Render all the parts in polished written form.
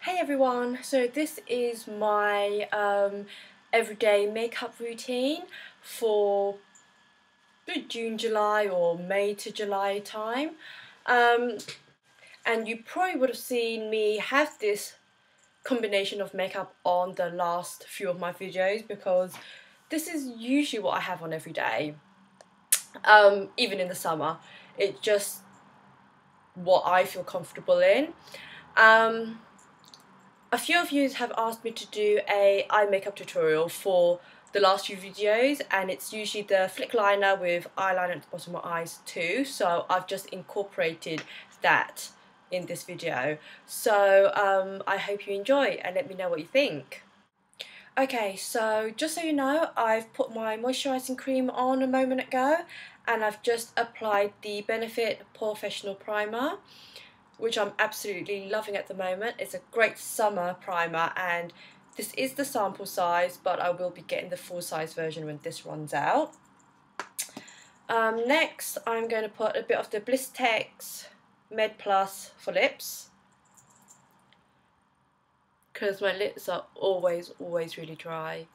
Hey everyone, so this is my everyday makeup routine for June, July or May to July time. And you probably would have seen me have this combination of makeup on the last few of my videos because this is usually what I have on every day, even in the summer. It's just what I feel comfortable in. A few of you have asked me to do a eye makeup tutorial for the last few videos, and it's usually the flick liner with eyeliner at the bottom of my eyes too, so I've just incorporated that in this video. So I hope you enjoy and let me know what you think. Okay, so just so you know, I've put my moisturising cream on a moment ago and I've just applied the Benefit POREfessional Primer, which I'm absolutely loving at the moment. It's a great summer primer and this is the sample size, but I will be getting the full size version when this runs out. Next, I'm going to put a bit of the Blistex Med Plus for lips, because my lips are always really dry.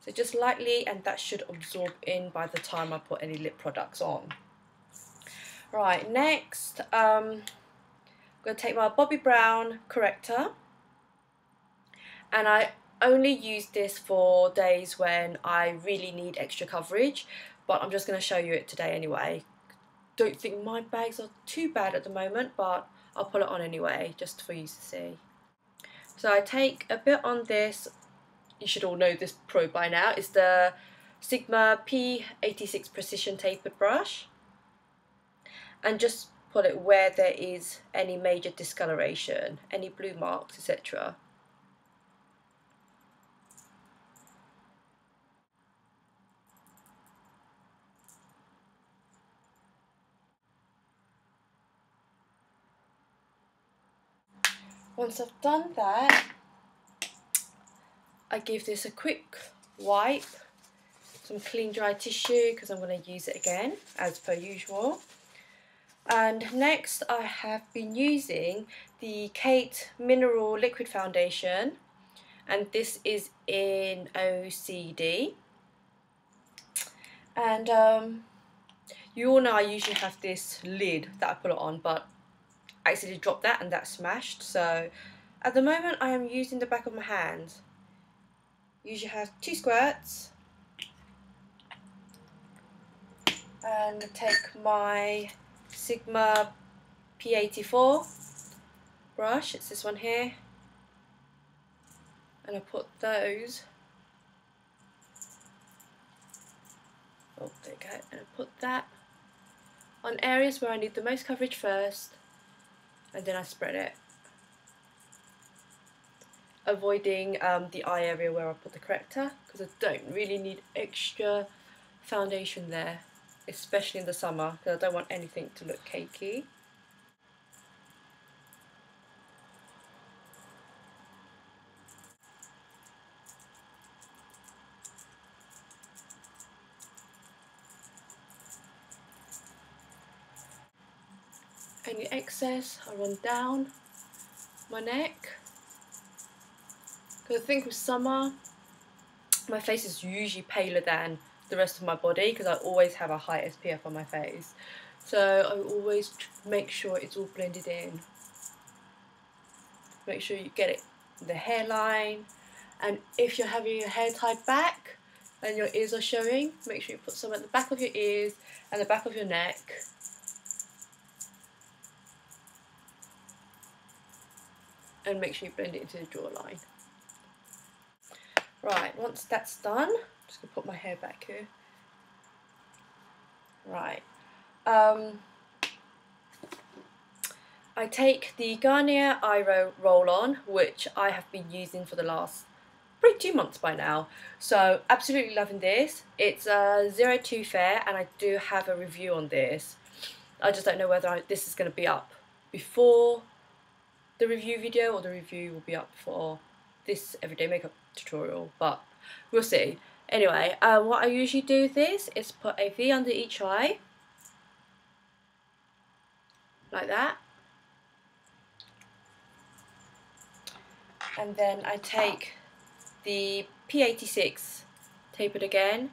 So just lightly, and that should absorb in by the time I put any lip products on. Right, next, I'm going to take my Bobbi Brown corrector, and I only use this for days when I really need extra coverage, but I'm just going to show you it today anyway. Don't think my bags are too bad at the moment, but I'll put it on anyway just for you to see. So I take a bit on this. You should all know this pro by now. It's the Sigma P86 Precision Tapered Brush, and just put it where there is any major discoloration, any blue marks, etc. Once I've done that, I give this a quick wipe, some clean dry tissue because I'm going to use it again as per usual. And next I have been using the Kate Mineral Liquid Foundation, and this is in OCD. And you all know I usually have this lid that I put it on, but I accidentally dropped that and that smashed. So at the moment I am using the back of my hand. Usually have 2 squirts, and take my Sigma P84 brush, it's this one here, and I put those, oh there you go, and I put that on areas where I need the most coverage first, and then I spread it, avoiding the eye area where I put the corrector, because I don't really need extra foundation there, especially in the summer, because I don't want anything to look cakey. Any excess I run down my neck, because I think with summer my face is usually paler than the rest of my body because I always have a high SPF on my face, so I always make sure it's all blended in. Make sure you get it the hairline, and if you're having your hair tied back and your ears are showing, make sure you put some at the back of your ears and the back of your neck. And make sure you blend it into the jawline. Right, once that's done, I'm just going to put my hair back here. Right. I take the Garnier Eye Roll-On, which I have been using for the last probably 2 months by now. So absolutely loving this. It's 02 Fair, and I do have a review on this. I just don't know whether this is going to be up before the review video, or the review will be up for this everyday makeup tutorial, but we'll see. Anyway, what I usually do with this is put a V under each eye, like that, and then I take the P86 tapered again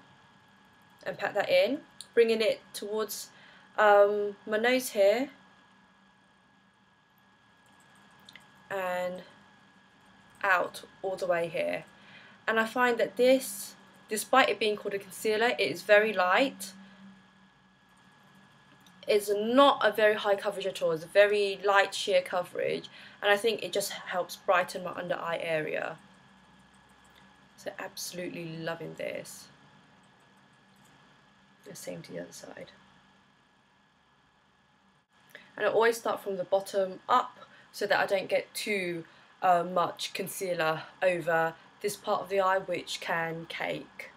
and pat that in, bringing it towards my nose here and out all the way here. And I find that this, despite it being called a concealer, it is very light. It's not a very high coverage at all. It's a very light sheer coverage, and I think it just helps brighten my under eye area. So absolutely loving this. The same to the other side. And I always start from the bottom up so that I don't get too much concealer over this part of the eye, which can cake.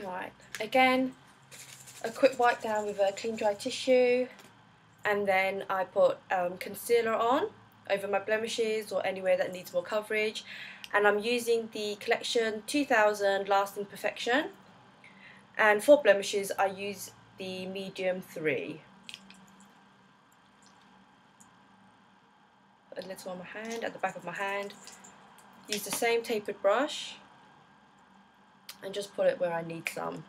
Right, again, a quick wipe down with a clean dry tissue, and then I put concealer on over my blemishes or anywhere that needs more coverage, and I'm using the Collection 2000 Lasting Perfection, and for blemishes I use the medium 3. Put a little on my hand, at the back of my hand, use the same tapered brush and just put it where I need some.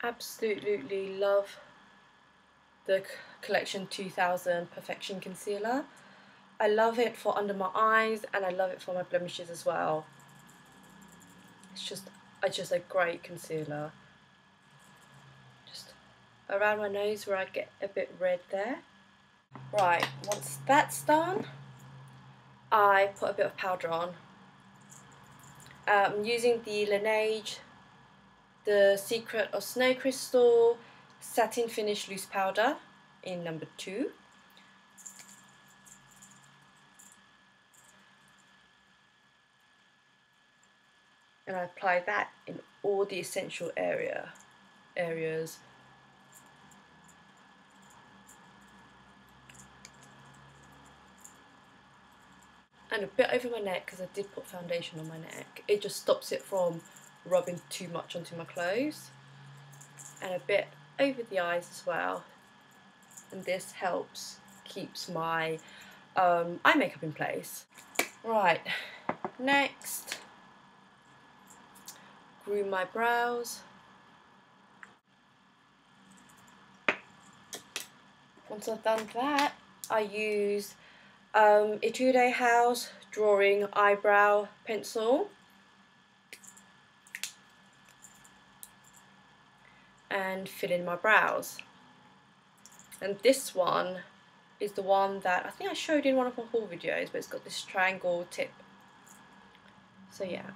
Absolutely love the Collection 2000 Perfection Concealer. I love it for under my eyes, and I love it for my blemishes as well. It's just a great concealer. Just around my nose where I get a bit red there. Right, once that's done, I put a bit of powder on. I'm using the Laneige The Secret of Snow Crystal Satin Finish Loose Powder in number 2. And I apply that in all the essential areas. And a bit over my neck, because I did put foundation on my neck. It just stops it from rubbing too much onto my clothes. And a bit over the eyes as well. And this keeps my eye makeup in place. Right, next, groom my brows. Once I've done that, I use Etude House Drawing Eyebrow Pencil. And fill in my brows. And this one is the one that I think I showed in one of my haul videos, but it's got this triangle tip. So yeah.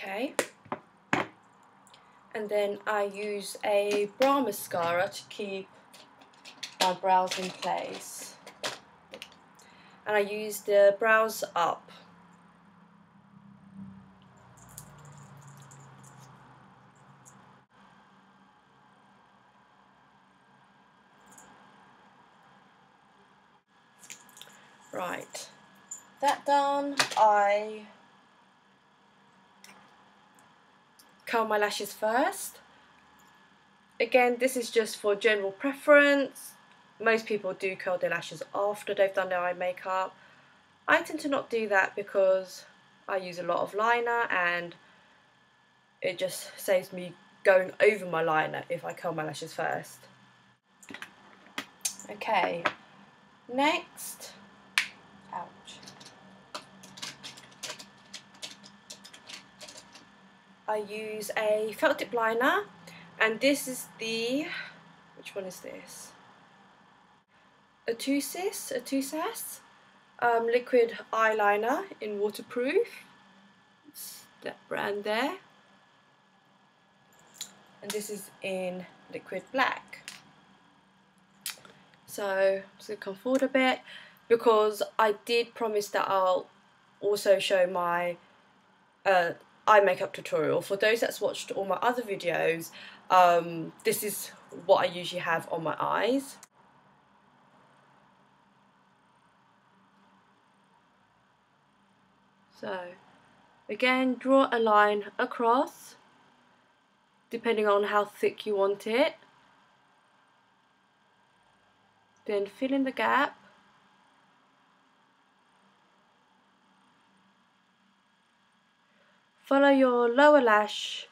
Okay, and then I use a brow mascara to keep my brows in place, and I use the Brows Up. Right, that done, I curl my lashes first. Again, this is just for general preference. Most people do curl their lashes after they've done their eye makeup. I tend to not do that because I use a lot of liner, and it just saves me going over my liner if I curl my lashes first. Okay, next, ouch. I use a felt tip liner, and this is the, which one is this? Atusas liquid eyeliner in waterproof. It's that brand there. And this is in liquid black. So I'm just going to come forward a bit because I did promise that I'll also show my eye makeup tutorial. For those that's watched all my other videos, this is what I usually have on my eyes. So again, draw a line across depending on how thick you want it. Then fill in the gap. Follow your lower lash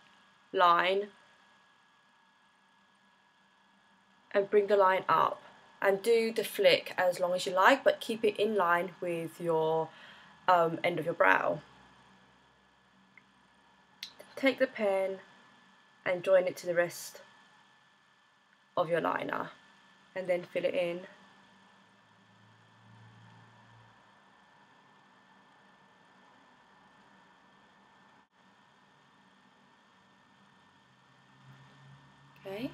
line and bring the line up, and do the flick as long as you like, but keep it in line with your end of your brow. Take the pen and join it to the rest of your liner and then fill it in. Okay,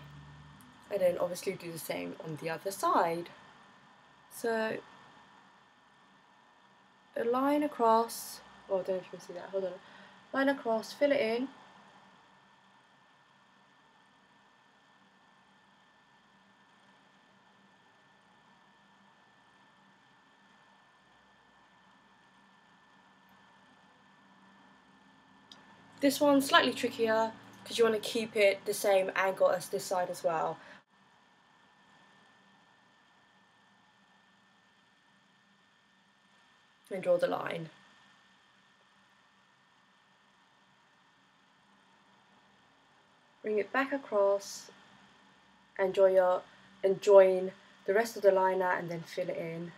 and then obviously do the same on the other side. So a line across, oh, I don't know if you can see that, hold on. Line across, fill it in. This one's slightly trickier because you want to keep it the same angle as this side as well. And draw the line. Bring it back across and join the rest of the liner and then fill it in.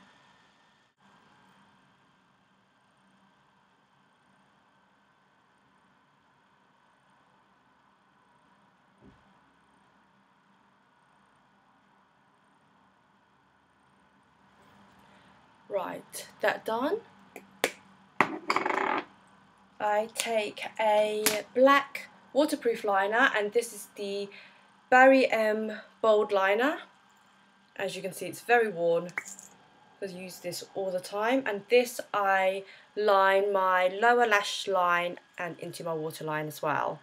Right, that done. I take a black waterproof liner, and this is the Barry M Bold Liner. As you can see, it's very worn because I use this all the time, and this I line my lower lash line and into my waterline as well.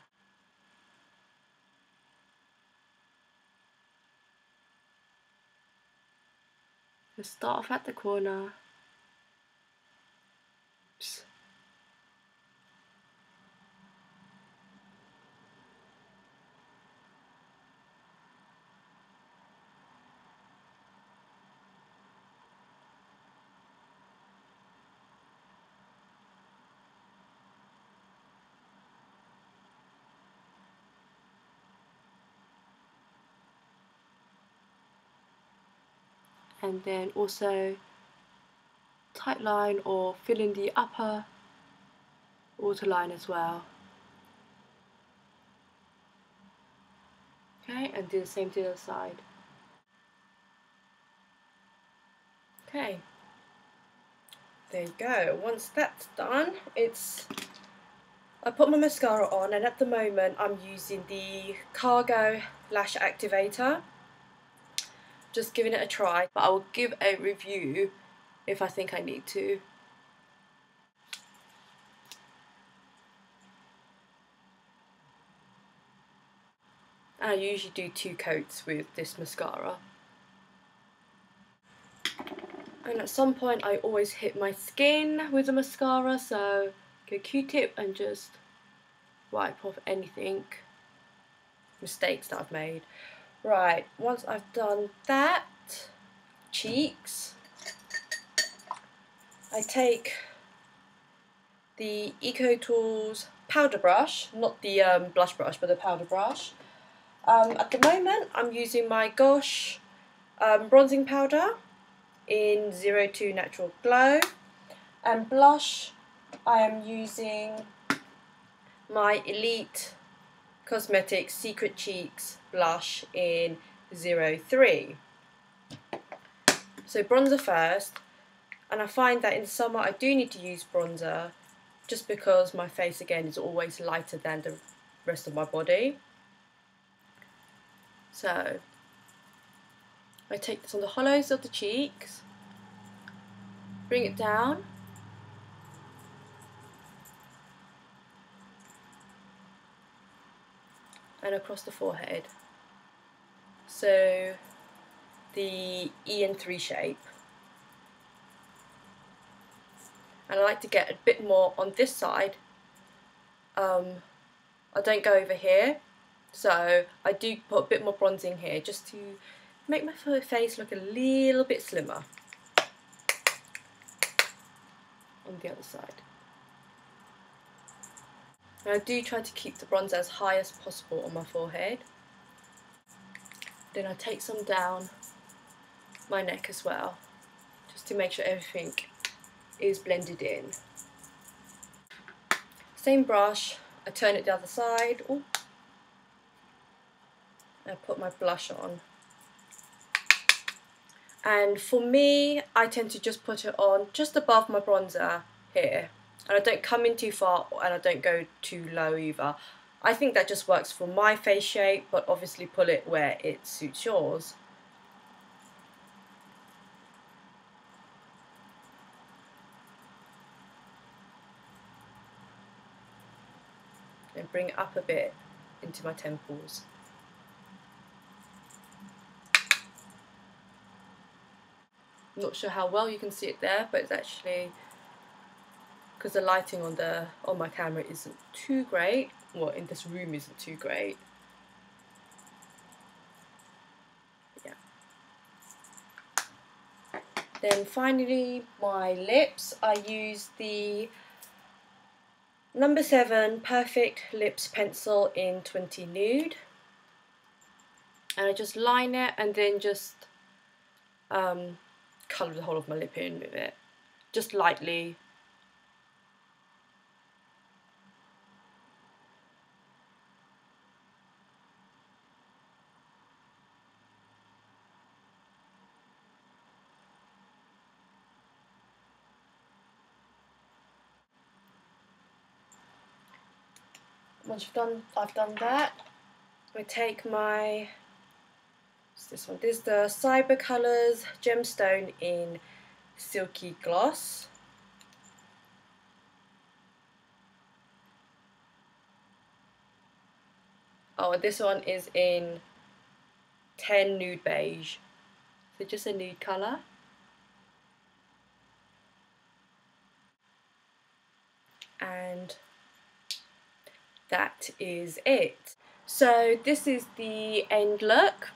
Just start off at the corner. Oops. And then also tight line or fill in the upper waterline as well. Okay, and do the same to the other side. Okay, there you go. Once that's done, I put my mascara on, and at the moment I'm using the Cargo Lash Activator. Just giving it a try, but I will give a review if I think I need to. I usually do 2 coats with this mascara. And at some point I always hit my skin with the mascara, so get a Q-tip and just wipe off anything, mistakes that I've made. Right, once I've done that, cheeks, I take the EcoTools powder brush, not the blush brush, but the powder brush. At the moment I'm using my Gosh bronzing powder in 02 Natural Glow, and blush I am using my Elite Cosmetics Secret Cheeks blush in 03. So bronzer first, and I find that in summer I do need to use bronzer just because my face again is always lighter than the rest of my body. So I take this on the hollows of the cheeks, bring it down, and across the forehead. So the EN3 shape. And I like to get a bit more on this side. I don't go over here, so I do put a bit more bronzing here just to make my face look a little bit slimmer. On the other side. And I do try to keep the bronzer as high as possible on my forehead. Then I take some down my neck as well, just to make sure everything is blended in. Same brush, I turn it the other side. Ooh. I put my blush on. And for me, I tend to just put it on just above my bronzer here. And I don't come in too far and I don't go too low either. I think that just works for my face shape, but obviously pull it where it suits yours. And bring it up a bit into my temples. I'm not sure how well you can see it there, but it's actually, because the lighting on my camera isn't too great, well, in this room isn't too great. Yeah. Then finally, my lips. I use the No. 7 Perfect Lips Pencil in 20 Nude. And I just line it and then just colour the whole of my lip in with it. Just lightly. Once I've done that, I take my, what's this one? This is the Cyber Colours Gemstone in Silky Gloss. Oh, and this one is in 10 Nude Beige. So just a nude colour. And that is it. So this is the end look.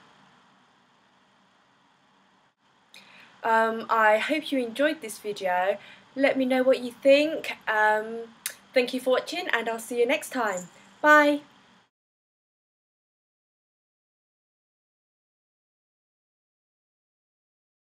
I hope you enjoyed this video. Let me know what you think. Thank you for watching and I'll see you next time. Bye!